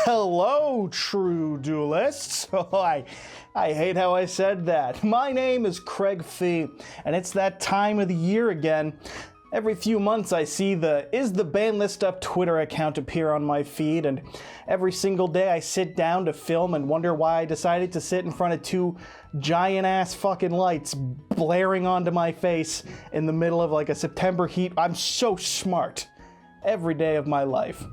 Hello, true duelists. I hate how I said that. My name is Craig Fee, and it's that time of the year again. Every few months I see the Is the Ban List Up Twitter account appear on my feed, and every single day I sit down to film and wonder why I decided to sit in front of two giant-ass fucking lights blaring onto my face in the middle of like a September heat. I'm so smart every day of my life.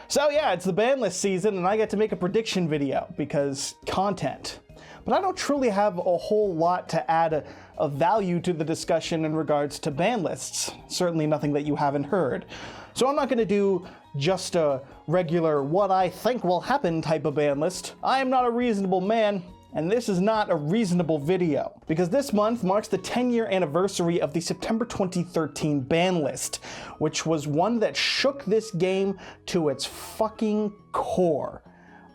So yeah, it's the ban list season and I get to make a prediction video because content. But I don't truly have a whole lot to add of value to the discussion in regards to ban lists. Certainly nothing that you haven't heard. So I'm not going to do just a regular what I think will happen type of ban list. I am not a reasonable man, and this is not a reasonable video. Because this month marks the 10-year anniversary of the September 2013 ban list, which was one that shook this game to its fucking core.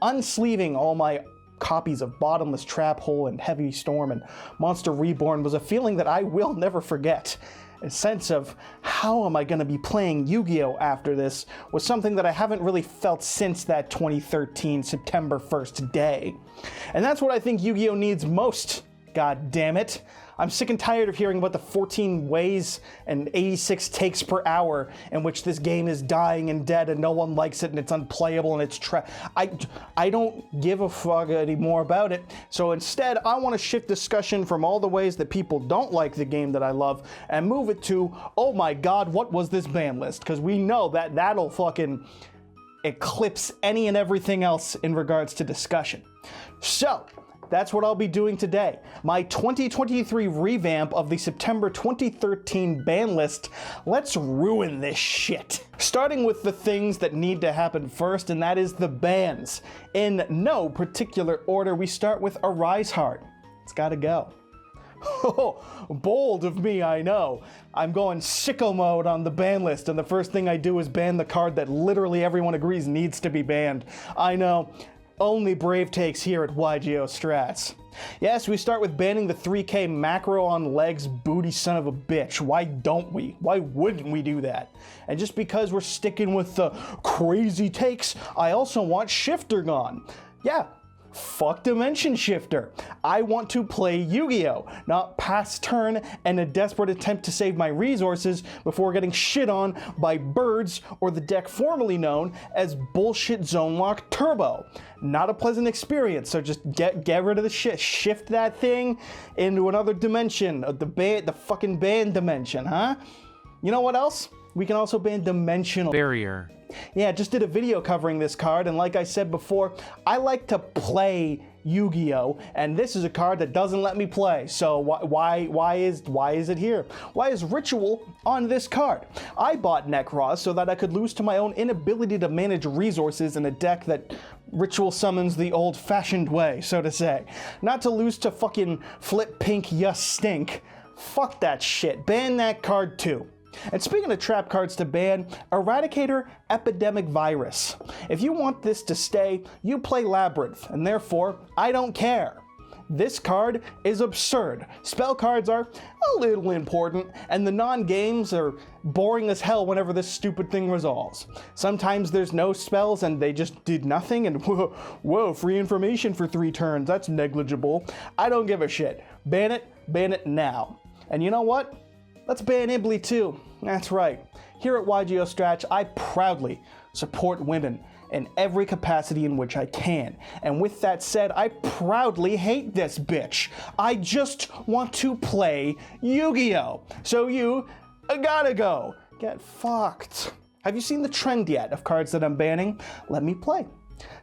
Unsleeving all my copies of Bottomless Trap Hole and Heavy Storm and Monster Reborn was a feeling that I will never forget. A sense of how am I going to be playing Yu-Gi-Oh! After this was something that I haven't really felt since that 2013 September 1st day. And that's what I think Yu-Gi-Oh! Needs most, god damn it. I'm sick and tired of hearing about the 14 ways and 86 takes per hour in which this game is dying and dead and no one likes it and it's unplayable and it's I don't give a fuck anymore about it. So instead, I want to shift discussion from all the ways that people don't like the game that I love and move it to, oh my god, what was this ban list? Because we know that that'll fucking eclipse any and everything else in regards to discussion. So that's what I'll be doing today. My 2023 revamp of the September 2013 ban list. Let's ruin this shit. Starting with the things that need to happen first, and that is the bans. In no particular order, we start with Arise Heart. It's gotta go. Oh, bold of me, I know. I'm going sicko mode on the ban list, and the first thing I do is ban the card that literally everyone agrees needs to be banned. I know. Only brave takes here at YGO Strats. Yes, we start with banning the 3K macro on legs booty son of a bitch. Why don't we? Why wouldn't we do that? And just because we're sticking with the crazy takes, I also want Shifter gone. Yeah. Fuck Dimension Shifter. I want to play Yu-Gi-Oh! Not pass turn and a desperate attempt to save my resources before getting shit on by birds or the deck formerly known as Bullshit Zone Lock Turbo. Not a pleasant experience, so just get rid of the shit. Shift that thing into another dimension, the fucking ban dimension, huh? You know what else? We can also ban Dimensional Barrier. Yeah, just did a video covering this card, and like I said before, I like to play Yu-Gi-Oh! And this is a card that doesn't let me play, so why is it here? Why is Ritual on this card? I bought Necross so that I could lose to my own inability to manage resources in a deck that Ritual summons the old-fashioned way, so to say. Not to lose to fucking Flip Pink Yus Stink. Fuck that shit. Ban that card too. And speaking of trap cards to ban, Eradicator Epidemic Virus. If you want this to stay, you play Labyrinth, and therefore, I don't care. This card is absurd. Spell cards are a little important, and the non-games are boring as hell whenever this stupid thing resolves. Sometimes there's no spells and they just did nothing, and whoa, free information for 3 turns, that's negligible. I don't give a shit. Ban it now. And you know what? Let's ban Ibly too. That's right. Here at YGO Strats, I proudly support women in every capacity in which I can. And with that said, I proudly hate this bitch. I just want to play Yu-Gi-Oh! So you gotta go. Get fucked. Have you seen the trend yet of cards that I'm banning? Let me play.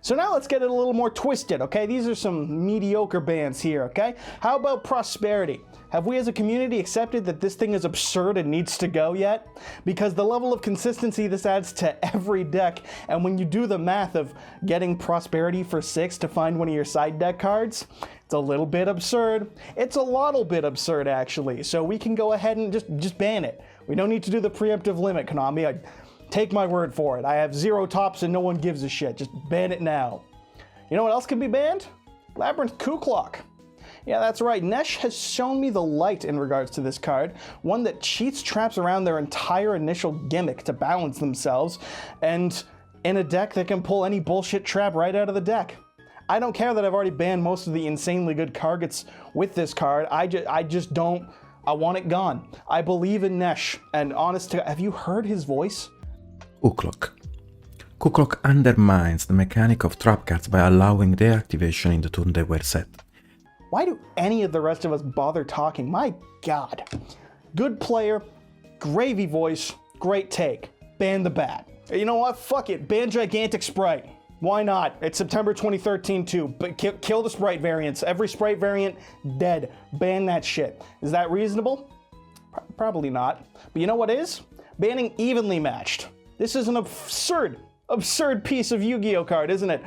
So now let's get it a little more twisted, okay? These are some mediocre bans here, okay? How about Prosperity? Have we as a community accepted that this thing is absurd and needs to go yet? Because the level of consistency this adds to every deck, and when you do the math of getting Prosperity for 6 to find one of your side deck cards, it's a little bit absurd. It's a lottle bit absurd, actually. So we can go ahead and just ban it. We don't need to do the preemptive limit, Konami. Take my word for it. I have 0 tops and no one gives a shit. Just ban it now. You know what else can be banned? Labyrinth Kuklok. Yeah, that's right. Nesh has shown me the light in regards to this card, one that cheats traps around their entire initial gimmick to balance themselves, and in a deck that can pull any bullshit trap right out of the deck. I don't care that I've already banned most of the insanely good targets with this card. I just don't. I want it gone. I believe in Nesh. And honest to God, have you heard his voice? Uklok. Kuklok undermines the mechanic of trap cards by allowing their activation in the turn they were set. Why do any of the rest of us bother talking? My God. Good player, gravy voice, great take. Ban the bat. You know what? Fuck it. Ban Gigantic Sprite. Why not? It's September 2013 too. But kill the Sprite variants. Every Sprite variant, dead. Ban that shit. Is that reasonable? Probably not. But you know what is? Banning Evenly Matched. This is an absurd piece of Yu-Gi-Oh card, isn't it?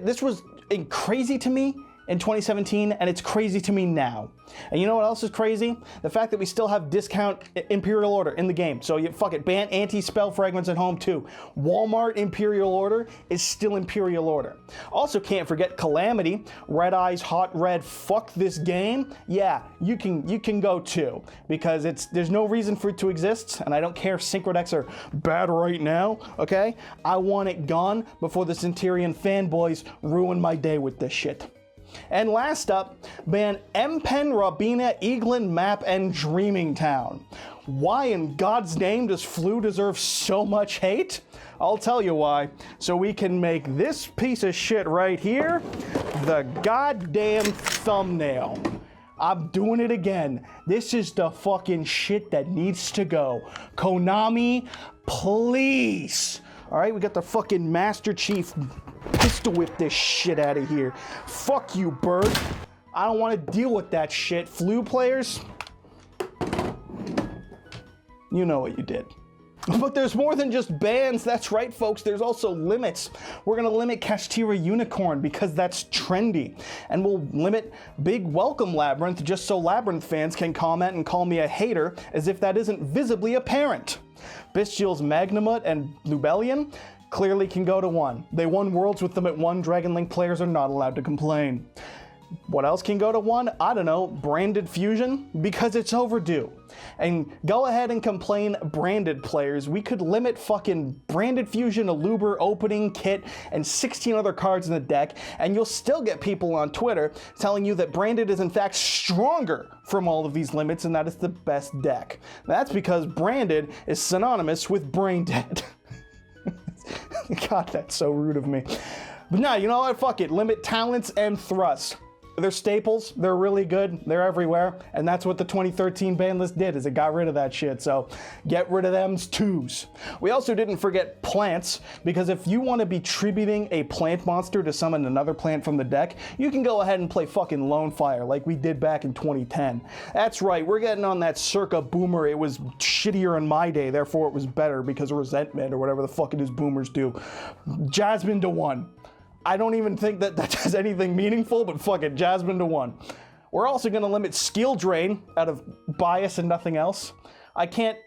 This was crazy to me in 2017, and it's crazy to me now. And you know what else is crazy? The fact that we still have discount Imperial Order in the game. So you fuck it, ban anti-spell fragments at home too. Walmart Imperial Order is still Imperial Order. Also can't forget Calamity, Red Eyes, Hot Red, fuck this game. Yeah, you can go too, because there's no reason for it to exist, and I don't care if synchro decks are bad right now, okay? I want it gone before the Centurion fanboys ruin my day with this shit. And last up, ban M-Pen, Rabina, Eaglin, Map, and Dreaming Town. Why in God's name does Flu deserve so much hate? I'll tell you why. So we can make this piece of shit right here the goddamn thumbnail. I'm doing it again. This is the fucking shit that needs to go. Konami, please. All right, we got the fucking Master Chief pistol whip this shit out of here. Fuck you, Bird. I don't want to deal with that shit. Flu players, you know what you did. But there's more than just bans. That's right, folks. There's also limits. We're going to limit Kashtira Unicorn because that's trendy. And we'll limit Big Welcome Labyrinth just so Labyrinth fans can comment and call me a hater as if that isn't visibly apparent. Bestial's Magnamut and Lubellion clearly can go to 1. They won Worlds with them at 1. Dragon Link players are not allowed to complain. What else can go to 1? I don't know. Branded Fusion? Because it's overdue. And go ahead and complain, Branded players. We could limit fucking Branded Fusion, Aluber, Opening, Kit, and 16 other cards in the deck, and you'll still get people on Twitter telling you that Branded is in fact stronger from all of these limits, and that it's the best deck. That's because Branded is synonymous with Brain Dead. God, that's so rude of me. But no, you know what? Fuck it. Limit Talents and Thrust. They're staples. They're really good. They're everywhere. And that's what the 2013 ban list did, is it got rid of that shit. So get rid of them twos. We also didn't forget plants, because if you want to be tributing a plant monster to summon another plant from the deck, you can go ahead and play fucking Lone Fire like we did back in 2010. That's right. We're getting on that circa boomer. It was shittier in my day, therefore it was better because of resentment or whatever the fuck it is boomers do. Jasmine to 1. I don't even think that does anything meaningful, but fuck it, Jasmine to 1. We're also going to limit Skill Drain out of bias and nothing else. I can't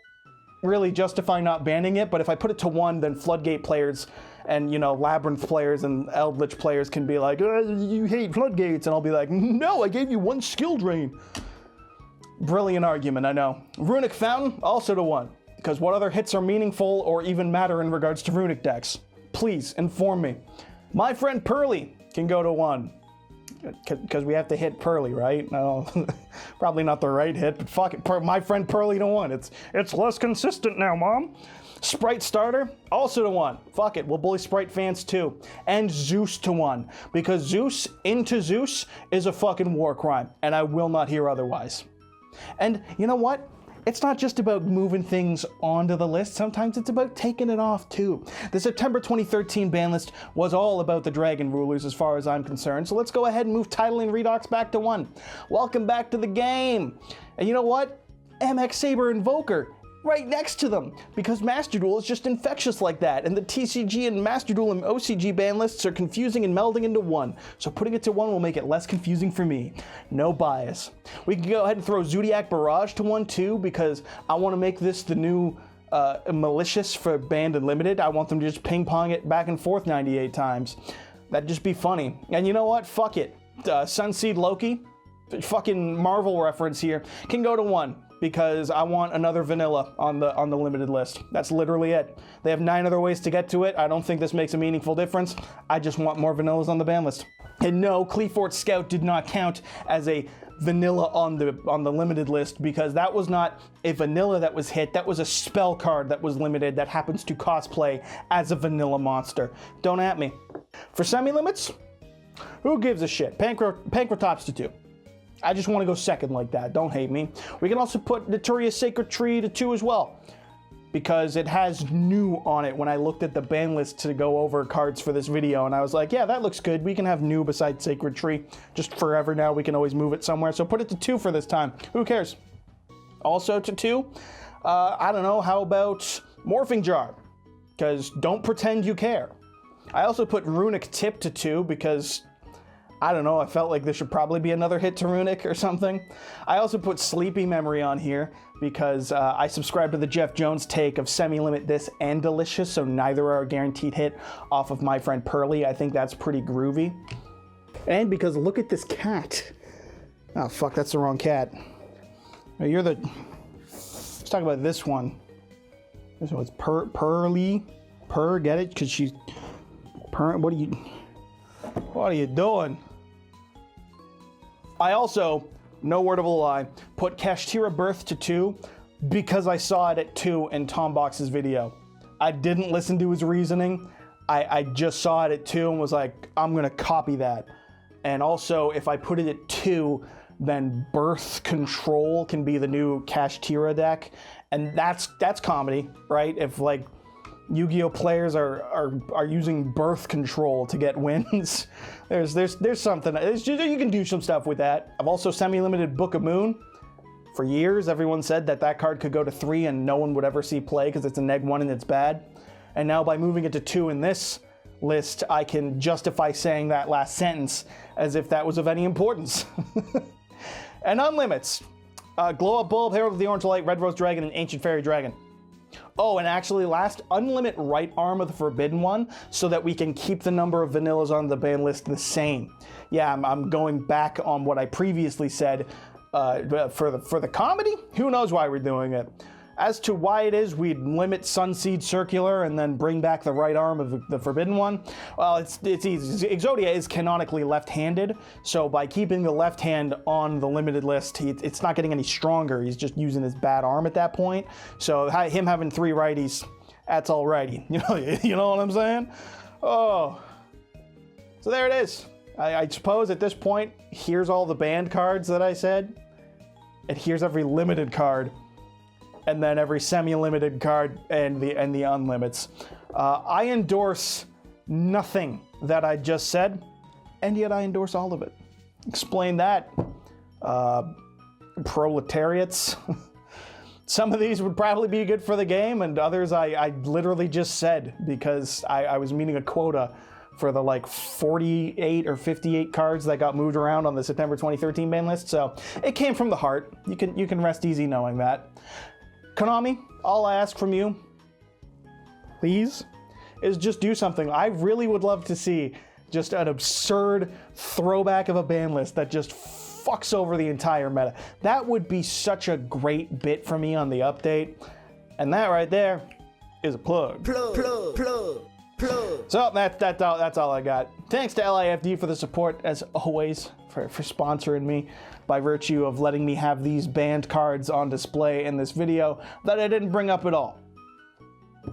really justify not banning it, but if I put it to 1, then Floodgate players and, you know, Labyrinth players and Eldritch players can be like, you hate Floodgates, and I'll be like, no, I gave you 1 Skill Drain. Brilliant argument, I know. Runic Fountain, also to 1, because what other hits are meaningful or even matter in regards to Runic decks? Please, inform me. My Friend Pearly can go to 1. Because we have to hit Pearly, right? No, probably not the right hit, but fuck it. My Friend Pearly to 1. It's less consistent now, Mom. Sprite Starter, also to 1. Fuck it, we'll bully Sprite fans too. And Zeus to 1. Because Zeus into Zeus is a fucking war crime, and I will not hear otherwise. And you know what? It's not just about moving things onto the list, sometimes it's about taking it off too. The September 2013 ban list was all about the Dragon Rulers as far as I'm concerned, so let's go ahead and move Titling Redox back to 1. Welcome back to the game! And you know what? MX Saber Invoker, right next to them, because Master Duel is just infectious like that, and the TCG and Master Duel and OCG ban lists are confusing and melding into 1, so putting it to 1 will make it less confusing for me. No bias. We can go ahead and throw Zodiac Barrage to 1 too, because I want to make this the new malicious for Banned and Limited. I want them to just ping pong it back and forth 98 times. That'd just be funny. And you know what? Fuck it. Sunseed Loki, fucking Marvel reference here, can go to 1. because I want another vanilla on the limited list. That's literally it. They have 9 other ways to get to it. I don't think this makes a meaningful difference. I just want more vanillas on the ban list. And no, Cleefort Scout did not count as a vanilla on the limited list because that was not a vanilla that was hit. That was a spell card that was limited that happens to cosplay as a vanilla monster. Don't at me. For semi-limits, who gives a shit? Pankratops to 2. I just want to go second like that. Don't hate me. We can also put Naturia's Sacred Tree to 2 as well, because it has new on it when I looked at the ban list to go over cards for this video, and I was like, yeah, that looks good. We can have new besides Sacred Tree just forever now. We can always move it somewhere. So put it to 2 for this time. Who cares? Also to 2, I don't know, how about Morphing Jar? Because don't pretend you care. I also put Runic Tip to 2 because I don't know, I felt like there should probably be another hit to Runic or something. I also put Sleepy Memory on here because I subscribe to the Jeff Jones take of semi-limit this and Delicious, so neither are a guaranteed hit off of my friend Pearly. I think that's pretty groovy. And because look at this cat. Oh, fuck, that's the wrong cat. Now you're the... Let's talk about this one. This one's Pearly. Get it? Because she's... What are you doing? I also, no word of a lie, put Kashtira Birth to 2 because I saw it at 2 in Tom Box's video. I didn't listen to his reasoning. I just saw it at 2 and was like, I'm gonna copy that. And also, if I put it at 2, then Birth Control can be the new Kashtira deck. And that's comedy, right? If like Yu-Gi-Oh players are using Birth Control to get wins. There's something. You can do some stuff with that. I've also semi-limited Book of Moon. For years, everyone said that card could go to 3 and no one would ever see play because it's a -1 and it's bad. And now by moving it to 2 in this list, I can justify saying that last sentence as if that was of any importance. And unlimits. Glow Up Bulb, Herald of the Orange Light, Red Rose Dragon, and Ancient Fairy Dragon. Oh, and actually last, unlimit right arm of the Forbidden One so that we can keep the number of vanillas on the ban list the same. Yeah, I'm going back on what I previously said for the comedy. Who knows why we're doing it? As to why it is we'd limit Sunseed Circular and then bring back the right arm of the Forbidden One, well, it's easy. Exodia is canonically left-handed, so by keeping the left hand on the limited list, it's not getting any stronger. He's just using his bad arm at that point. So him having 3 righties, that's all righty. You know what I'm saying? Oh. So there it is. I suppose at this point, here's all the banned cards that I said, and here's every limited card. And then every semi-limited card and the unlimits. I endorse nothing that I just said, and yet I endorse all of it. Explain that. Proletariats. Some of these would probably be good for the game, and others I literally just said because I was meeting a quota for the like 48 or 58 cards that got moved around on the September 2013 ban list. So it came from the heart. You can rest easy knowing that. Konami, all I ask from you, please, is just do something. I really would love to see just an absurd throwback of a ban list that just fucks over the entire meta. That would be such a great bit for me on the update. And that right there is a plug. So that's all I got. Thanks to LIFD for the support, as always, for sponsoring me by virtue of letting me have these banned cards on display in this video that I didn't bring up at all.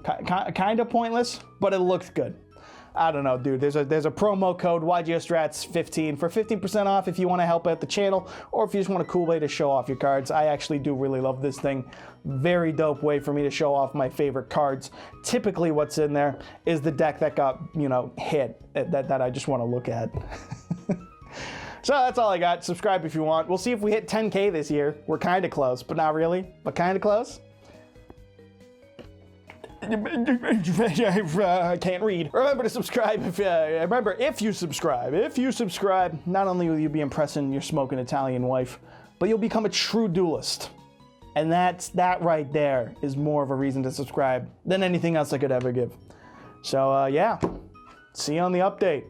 Kind of pointless, but it looked good. I don't know, dude. There's a promo code YGOstrats15 for 15% off if you want to help out the channel, or if you just want a cool way to show off your cards. I actually do really love this thing. Very dope way for me to show off my favorite cards. Typically what's in there is the deck that got, hit, that I just want to look at. So that's all I got. Subscribe if you want. We'll see if we hit 10K this year. We're kind of close, but not really, but kind of close. I can't read. Remember to subscribe. If you subscribe, not only will you be impressing your smoking Italian wife, but you'll become a true duelist. And that right there is more of a reason to subscribe than anything else I could ever give. So yeah, see you on the update.